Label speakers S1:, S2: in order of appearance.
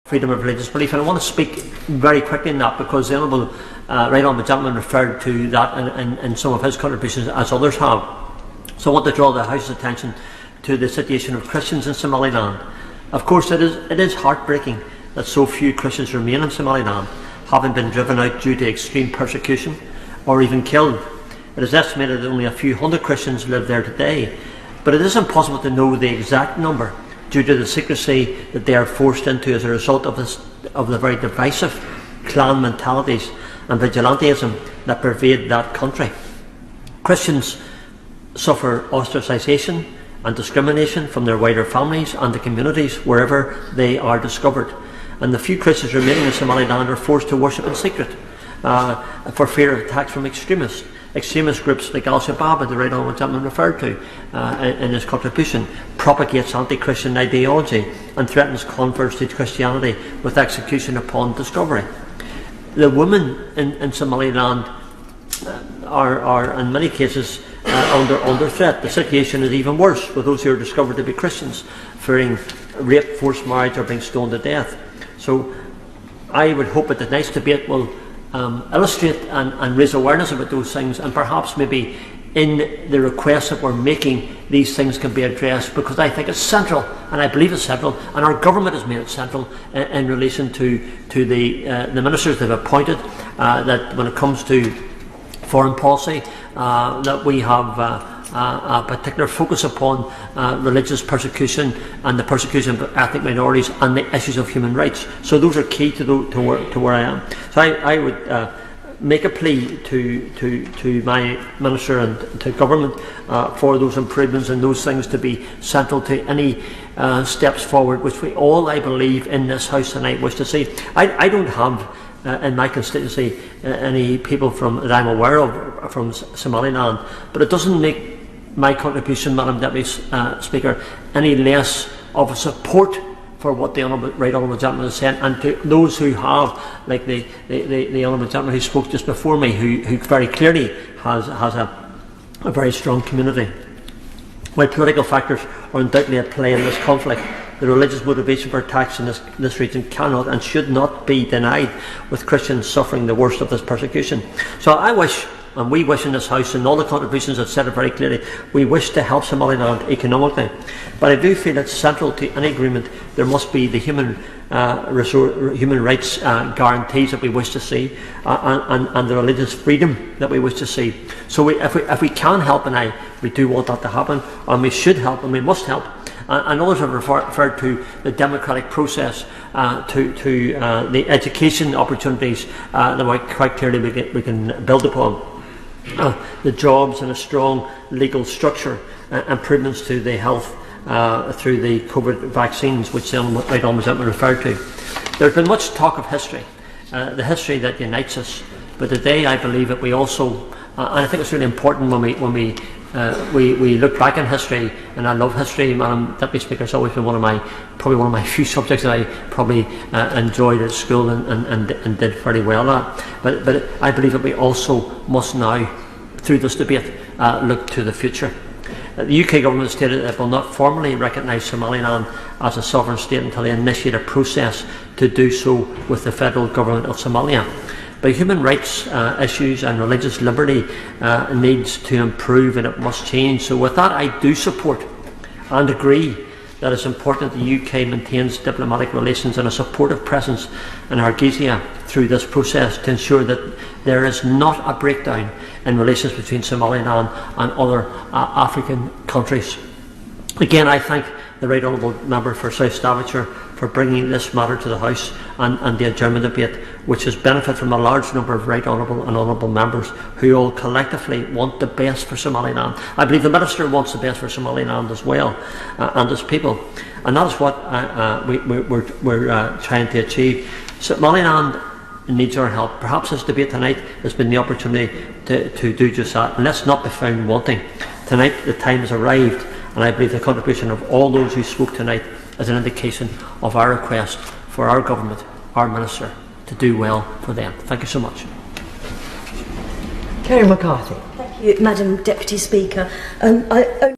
S1: freedom of religious belief, and I want to speak very quickly on that because the Honourable Right Honourable Gentleman referred to that in some of his contributions, as others have. So I want to draw the House's attention to the situation of Christians in Somaliland. Of course, it is heartbreaking that so few Christians remain in Somaliland, having been driven out due to extreme persecution or even killed. It is estimated that only a few hundred Christians live there today, but it is impossible to know the exact number due to the secrecy that they are forced into as a result of the very divisive clan mentalities and vigilantism that pervade that country. Christians suffer ostracisation and discrimination from their wider families and the communities wherever they are discovered, and the few Christians remaining in Somaliland are forced to worship in secret for fear of attacks from extremists. Extremist groups like Al-Shabaab, that the Right Honourable Gentleman referred to in his contribution, propagates anti-Christian ideology and threatens converts to Christianity with execution upon discovery. The women in Somaliland are in many cases under threat. The situation is even worse with those who are discovered to be Christians, fearing rape, forced marriage, or being stoned to death. So I would hope that tonight's debate will illustrate and raise awareness about those things, and perhaps maybe in the request that we're making, these things can be addressed, because I think it's central, and I believe it's central, and our government has made it central in relation to the ministers they've appointed, that when it comes to foreign policy, that we have a particular focus upon religious persecution and the persecution of ethnic minorities and the issues of human rights. So those are key to where I am. So I would make a plea to my minister and to government for those improvements and those things to be central to any steps forward, which we all, I believe, in this House tonight wish to see. I don't have in my constituency any people that I'm aware of from Somaliland, but it doesn't make my contribution, Madam Deputy Speaker, any less of a support for what the Right Honourable Gentleman has said, and to those who have, like the Honourable Gentleman who spoke just before me, who very clearly has a very strong community. While political factors are undoubtedly at play in this conflict, the religious motivation for attacks in this region cannot and should not be denied, with Christians suffering the worst of this persecution. So I wish, and we wish in this House, and all the contributions have said it very clearly, we wish to help Somaliland economically. But I do feel it's central to any agreement there must be the human rights guarantees that we wish to see, and the religious freedom that we wish to see. So if we can help, and we do want that to happen, and we should help, and we must help. And others have referred to the democratic process, to the education opportunities that quite clearly we can build upon. The jobs and a strong legal structure, improvements to the health through the COVID vaccines, which the Right Honourable Gentleman referred to. There's been much talk of history, the history that unites us, but today I believe that we also, and I think it's really important when we look back in history, and I love history, Madam Deputy Speaker. It's always been probably one of my few subjects that I probably enjoyed at school and did very well at. But I believe that we also must now, through this debate, look to the future. The UK government stated that it will not formally recognise Somaliland as a sovereign state until they initiate a process to do so with the federal government of Somalia. But human rights issues and religious liberty needs to improve, and it must change. So with that, I do support and agree that it's important that the UK maintains diplomatic relations and a supportive presence in Hargeisa through this process to ensure that there is not a breakdown in relations between Somaliland and other African countries. Again, I thank the Right Honourable Member for South Staffordshire for bringing this matter to the House and the adjournment debate, which has benefited from a large number of Right Honourable and Honourable Members who all collectively want the best for Somaliland. I believe the Minister wants the best for Somaliland as well, and its people, and that is what we're trying to achieve. Somaliland needs our help. Perhaps this debate tonight has been the opportunity to do just that, and let's not be found wanting. Tonight the time has arrived, and I believe the contribution of all those who spoke tonight is an indication of our request for our government, our Minister, to do well for them. Thank you so much.
S2: Kerry McCarthy.
S3: Thank you, Madam Deputy Speaker.